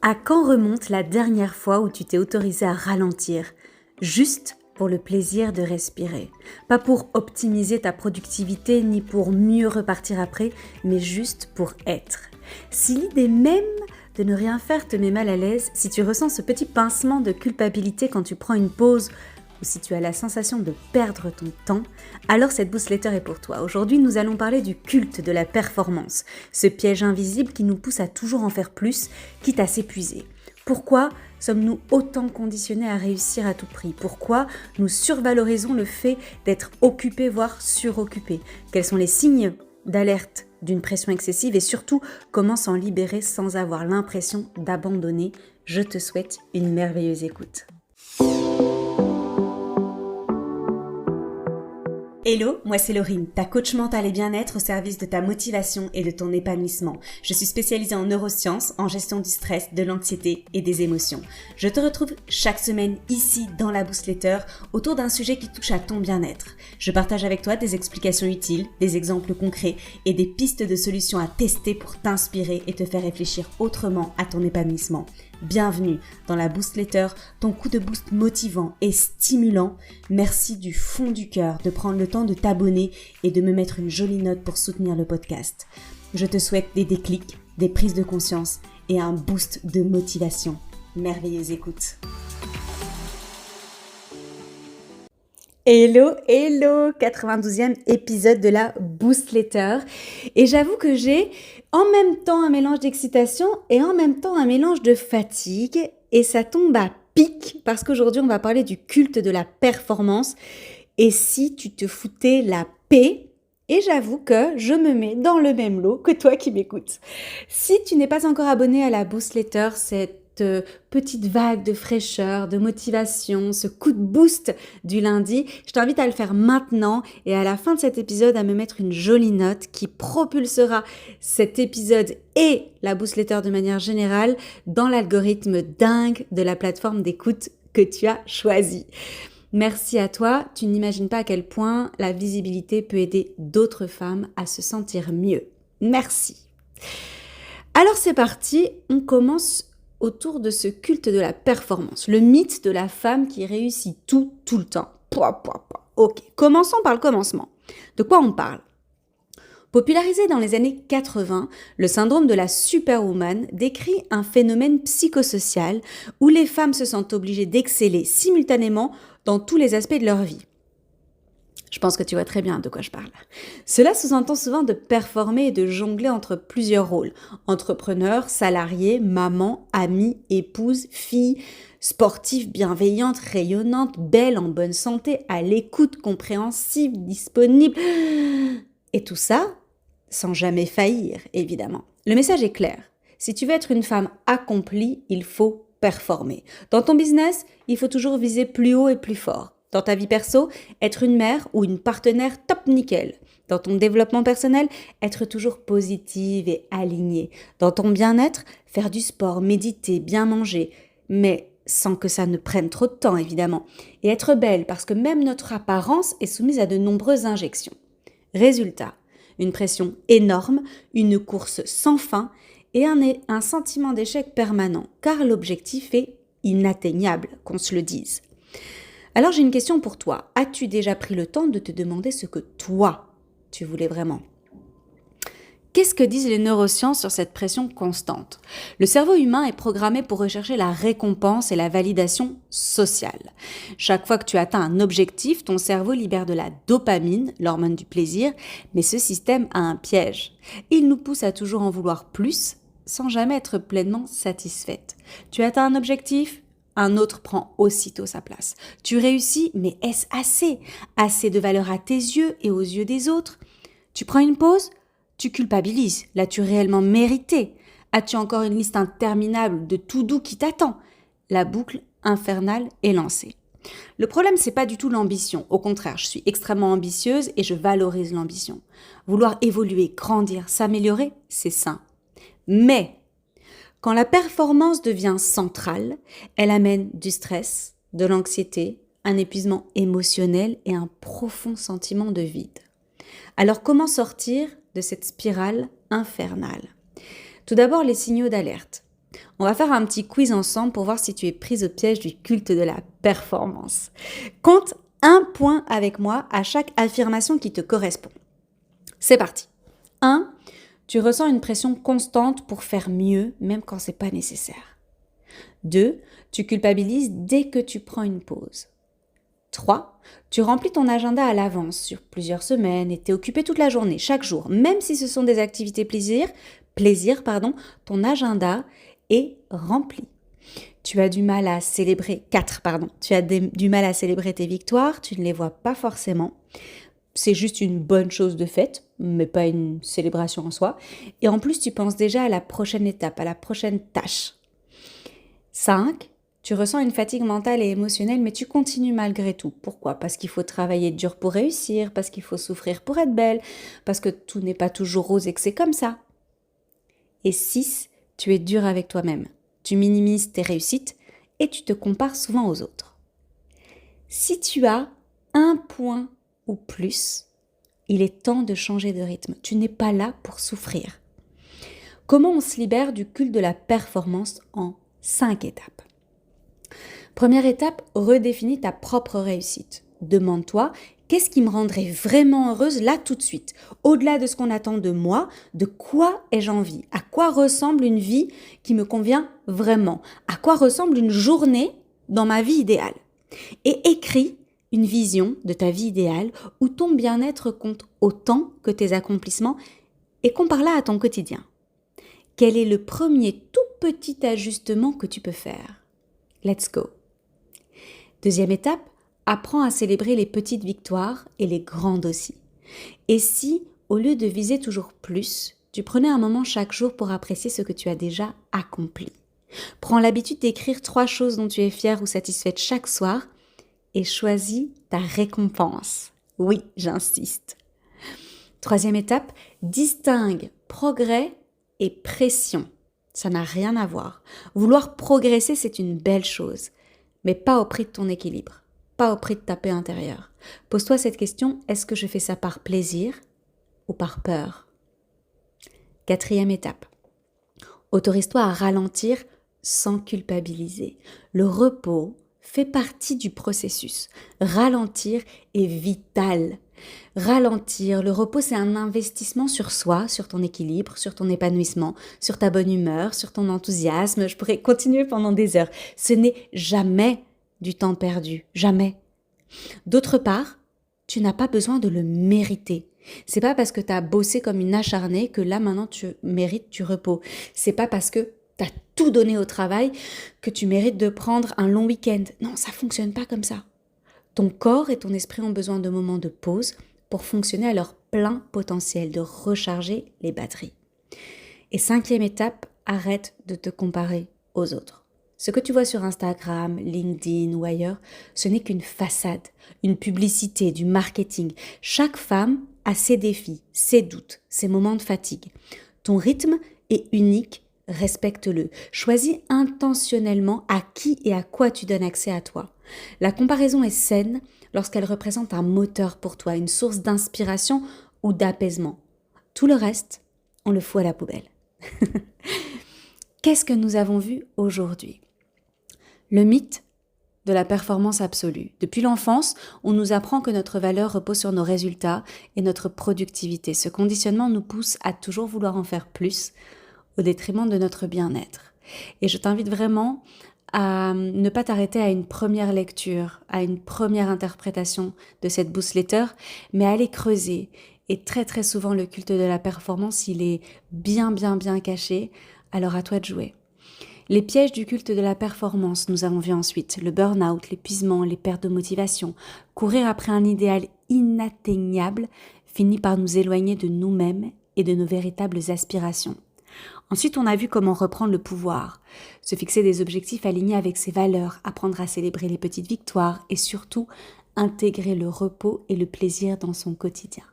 À quand remonte la dernière fois où tu t'es autorisé à ralentir, juste pour le plaisir de respirer? Pas pour optimiser ta productivité ni pour mieux repartir après, mais juste pour être. Si l'idée même de ne rien faire te met mal à l'aise, si tu ressens ce petit pincement de culpabilité quand tu prends une pause, ou si tu as la sensation de perdre ton temps, alors cette newsletter est pour toi. Aujourd'hui, nous allons parler du culte de la performance, ce piège invisible qui nous pousse à toujours en faire plus, quitte à s'épuiser. Pourquoi sommes-nous autant conditionnés à réussir à tout prix? Pourquoi nous survalorisons le fait d'être occupés, voire suroccupés? Quels sont les signes d'alerte d'une pression excessive et surtout, comment s'en libérer sans avoir l'impression d'abandonner? Je te souhaite une merveilleuse écoute. Hello, moi c'est Laurine, ta coach mentale et bien-être au service de ta motivation et de ton épanouissement. Je suis spécialisée en neurosciences, en gestion du stress, de l'anxiété et des émotions. Je te retrouve chaque semaine ici dans la newsletter autour d'un sujet qui touche à ton bien-être. Je partage avec toi des explications utiles, des exemples concrets et des pistes de solutions à tester pour t'inspirer et te faire réfléchir autrement à ton épanouissement. Bienvenue dans la newsletter, ton coup de boost motivant et stimulant. Merci du fond du cœur de prendre le temps de t'abonner et de me mettre une jolie note pour soutenir le podcast. Je te souhaite des déclics, des prises de conscience et un boost de motivation. Merveilleuse écoute. Hello, 92e épisode de la newsletter. Et j'avoue que j'ai en même temps un mélange d'excitation et en même temps un mélange de fatigue. Et ça tombe à pic parce qu'aujourd'hui on va parler du culte de la performance. Et si tu te foutais la paix? Et j'avoue que je me mets dans le même lot que toi qui m'écoutes. Si tu n'es pas encore abonné à la newsletter, cette petite vague de fraîcheur, de motivation, ce coup de boost du lundi, je t'invite à le faire maintenant et à la fin de cet épisode à me mettre une jolie note qui propulsera cet épisode et la newsletter de manière générale dans l'algorithme dingue de la plateforme d'écoute que tu as choisie. Merci à toi, tu n'imagines pas à quel point la visibilité peut aider d'autres femmes à se sentir mieux. Merci. Alors c'est parti, on commence autour de ce culte de la performance, le mythe de la femme qui réussit tout le temps. Ok, commençons par le commencement. De quoi on parle ? Popularisé dans les années 80, le syndrome de la superwoman décrit un phénomène psychosocial où les femmes se sentent obligées d'exceller simultanément dans tous les aspects de leur vie. Je pense que tu vois très bien de quoi je parle. Cela sous-entend souvent de performer et de jongler entre plusieurs rôles. Entrepreneur, salarié, maman, amie, épouse, fille, sportive, bienveillante, rayonnante, belle, en bonne santé, à l'écoute, compréhensive, disponible. Et tout ça, sans jamais faillir, évidemment. Le message est clair. Si tu veux être une femme accomplie, il faut performer. Dans ton business, il faut toujours viser plus haut et plus fort. Dans ta vie perso, être une mère ou une partenaire top nickel. Dans ton développement personnel, être toujours positive et alignée. Dans ton bien-être, faire du sport, méditer, bien manger, mais sans que ça ne prenne trop de temps évidemment. Et être belle parce que même notre apparence est soumise à de nombreuses injections. Résultat, une pression énorme, une course sans fin et un sentiment d'échec permanent, car l'objectif est inatteignable, qu'on se le dise. Alors j'ai une question pour toi. As-tu déjà pris le temps de te demander ce que toi, tu voulais vraiment ? Qu'est-ce que disent les neurosciences sur cette pression constante ? Le cerveau humain est programmé pour rechercher la récompense et la validation sociale. Chaque fois que tu atteins un objectif, ton cerveau libère de la dopamine, l'hormone du plaisir, mais ce système a un piège. Il nous pousse à toujours en vouloir plus, sans jamais être pleinement satisfaite. Tu atteins un objectif ? Un autre prend aussitôt sa place. Tu réussis, mais est-ce assez ? Assez de valeur à tes yeux et aux yeux des autres ? Tu prends une pause ? Tu culpabilises. L'as-tu réellement mérité ? As-tu encore une liste interminable de to-do qui t'attend ? La boucle infernale est lancée. Le problème, c'est pas du tout l'ambition. Au contraire, je suis extrêmement ambitieuse et je valorise l'ambition. Vouloir évoluer, grandir, s'améliorer, c'est sain. Mais quand la performance devient centrale, elle amène du stress, de l'anxiété, un épuisement émotionnel et un profond sentiment de vide. Alors comment sortir de cette spirale infernale ? Tout d'abord, les signaux d'alerte. On va faire un petit quiz ensemble pour voir si tu es prise au piège du culte de la performance. Compte 1 point avec moi à chaque affirmation qui te correspond. C'est parti. 1. Tu ressens une pression constante pour faire mieux, même quand c'est pas nécessaire. 2. Tu culpabilises dès que tu prends une pause. 3. Tu remplis ton agenda à l'avance sur plusieurs semaines et t'es occupé toute la journée, chaque jour. Même si ce sont des activités plaisir, ton agenda est rempli. Tu as du mal à célébrer, 4, tu as du mal à célébrer tes victoires, tu ne les vois pas forcément. C'est juste une bonne chose de faite, mais pas une célébration en soi. Et en plus, tu penses déjà à la prochaine étape, à la prochaine tâche. 5. Tu ressens une fatigue mentale et émotionnelle, mais tu continues malgré tout. Pourquoi ? Parce qu'il faut travailler dur pour réussir, parce qu'il faut souffrir pour être belle, parce que tout n'est pas toujours rose et que c'est comme ça. Et 6. Tu es dur avec toi-même. Tu minimises tes réussites et tu te compares souvent aux autres. Si tu as 1 point ou plus, il est temps de changer de rythme. Tu n'es pas là pour souffrir. Comment on se libère du culte de la performance en 5 étapes ? Première étape, redéfinis ta propre réussite. Demande-toi, qu'est-ce qui me rendrait vraiment heureuse là tout de suite ? Au-delà de ce qu'on attend de moi, de quoi ai-je envie ? À quoi ressemble une vie qui me convient vraiment ? À quoi ressemble une journée dans ma vie idéale ? Et écris une vision de ta vie idéale où ton bien-être compte autant que tes accomplissements et compare-la à ton quotidien. Quel est le premier tout petit ajustement que tu peux faire ? Let's go. Deuxième étape, apprends à célébrer les petites victoires et les grandes aussi. Et si, au lieu de viser toujours plus, tu prenais un moment chaque jour pour apprécier ce que tu as déjà accompli ? Prends l'habitude d'écrire 3 choses dont tu es fière ou satisfaite chaque soir et choisis ta récompense. Oui, j'insiste. Troisième étape, distingue progrès et pression. Ça n'a rien à voir. Vouloir progresser, c'est une belle chose, mais pas au prix de ton équilibre, pas au prix de ta paix intérieure. Pose-toi cette question, est-ce que je fais ça par plaisir ou par peur ? Quatrième étape, autorise-toi à ralentir sans culpabiliser. Le repos fait partie du processus. Ralentir est vital. Ralentir, le repos, c'est un investissement sur soi, sur ton équilibre, sur ton épanouissement, sur ta bonne humeur, sur ton enthousiasme. Je pourrais continuer pendant des heures. Ce n'est jamais du temps perdu, jamais. D'autre part, tu n'as pas besoin de le mériter. C'est pas parce que tu as bossé comme une acharnée que là maintenant tu mérites du repos. C'est pas parce que tu as tout donné au travail que tu mérites de prendre un long week-end. Non, ça fonctionne pas comme ça. Ton corps et ton esprit ont besoin de moments de pause pour fonctionner à leur plein potentiel, de recharger les batteries. Et 5e étape, arrête de te comparer aux autres. Ce que tu vois sur Instagram, LinkedIn ou ailleurs, ce n'est qu'une façade, une publicité, du marketing. Chaque femme a ses défis, ses doutes, ses moments de fatigue. Ton rythme est unique, respecte-le. Choisis intentionnellement à qui et à quoi tu donnes accès à toi. La comparaison est saine lorsqu'elle représente un moteur pour toi, une source d'inspiration ou d'apaisement. Tout le reste, on le fout à la poubelle. Qu'est-ce que nous avons vu aujourd'hui ? Le mythe de la performance absolue. Depuis l'enfance, on nous apprend que notre valeur repose sur nos résultats et notre productivité. Ce conditionnement nous pousse à toujours vouloir en faire plus au détriment de notre bien-être. Et je t'invite vraiment à ne pas t'arrêter à une première lecture, à une première interprétation de cette newsletter, mais à aller creuser. Et très très souvent, le culte de la performance, il est bien caché, alors à toi de jouer. Les pièges du culte de la performance, nous avons vu ensuite le burn-out, l'épuisement, les pertes de motivation. Courir après un idéal inatteignable finit par nous éloigner de nous-mêmes et de nos véritables aspirations. Ensuite, on a vu comment reprendre le pouvoir, se fixer des objectifs alignés avec ses valeurs, apprendre à célébrer les petites victoires et surtout intégrer le repos et le plaisir dans son quotidien.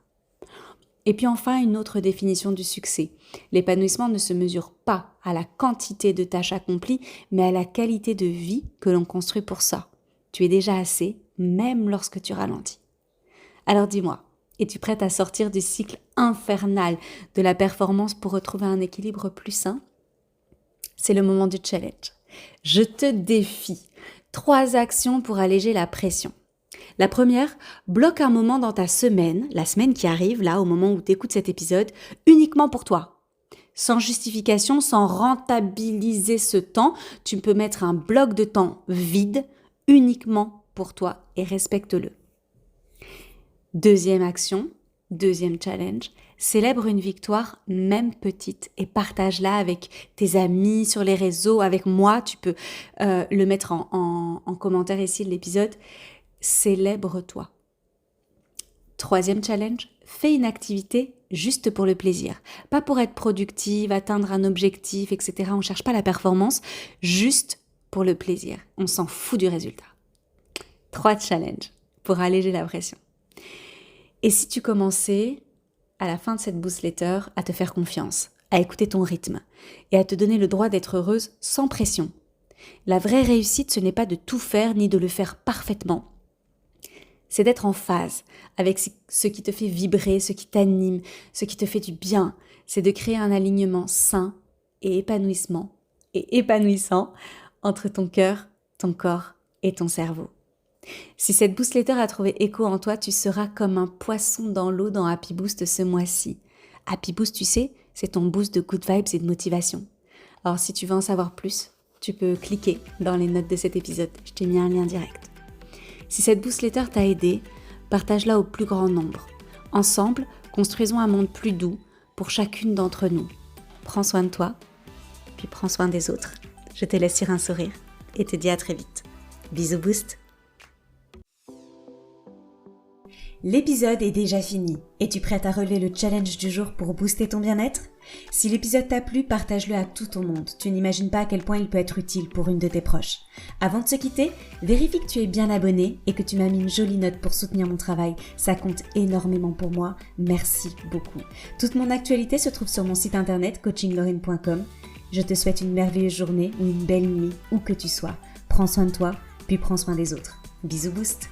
Et puis enfin, une autre définition du succès. L'épanouissement ne se mesure pas à la quantité de tâches accomplies, mais à la qualité de vie que l'on construit pour ça. Tu es déjà assez, même lorsque tu ralentis. Alors dis-moi, es-tu prête à sortir du cycle infernal de la performance pour retrouver un équilibre plus sain ? c'est le moment du challenge. Je te défie 3 actions pour alléger la pression. La première, bloque un moment dans ta semaine, la semaine qui arrive, là, au moment où tu écoutes cet épisode, uniquement pour toi. Sans justification, sans rentabiliser ce temps, tu peux mettre un bloc de temps vide uniquement pour toi et respecte-le. Deuxième action, deuxième challenge, célèbre une victoire, même petite, et partage-la avec tes amis, sur les réseaux, avec moi. Tu peux le mettre en commentaire ici de l'épisode. Célèbre-toi. Troisième challenge, fais une activité juste pour le plaisir. Pas pour être productive, atteindre un objectif, etc. On ne cherche pas la performance, juste pour le plaisir. On s'en fout du résultat. 3 challenges pour alléger la pression. Et si tu commençais, à la fin de cette newsletter, à te faire confiance, à écouter ton rythme et à te donner le droit d'être heureuse sans pression. La vraie réussite, ce n'est pas de tout faire ni de le faire parfaitement. C'est d'être en phase avec ce qui te fait vibrer, ce qui t'anime, ce qui te fait du bien. C'est de créer un alignement sain et épanouissant entre ton cœur, ton corps et ton cerveau. Si cette newsletter a trouvé écho en toi, tu seras comme un poisson dans l'eau dans Happy Boost ce mois-ci. Happy Boost, tu sais, c'est ton boost de good vibes et de motivation. Alors si tu veux en savoir plus, tu peux cliquer dans les notes de cet épisode. Je t'ai mis un lien direct. Si cette newsletter t'a aidé, partage-la au plus grand nombre. Ensemble, construisons un monde plus doux pour chacune d'entre nous. Prends soin de toi, puis prends soin des autres. Je te laisse sur un sourire et te dis à très vite. Bisous Boost. L'épisode est déjà fini. Es-tu prête à relever le challenge du jour pour booster ton bien-être ? Si l'épisode t'a plu, partage-le à tout ton monde. Tu n'imagines pas à quel point il peut être utile pour une de tes proches. Avant de se quitter, vérifie que tu es bien abonné et que tu m'as mis une jolie note pour soutenir mon travail. Ça compte énormément pour moi. Merci beaucoup. Toute mon actualité se trouve sur mon site internet coachinglorine.com. Je te souhaite une merveilleuse journée ou une belle nuit, où que tu sois. Prends soin de toi, puis prends soin des autres. Bisous Boost.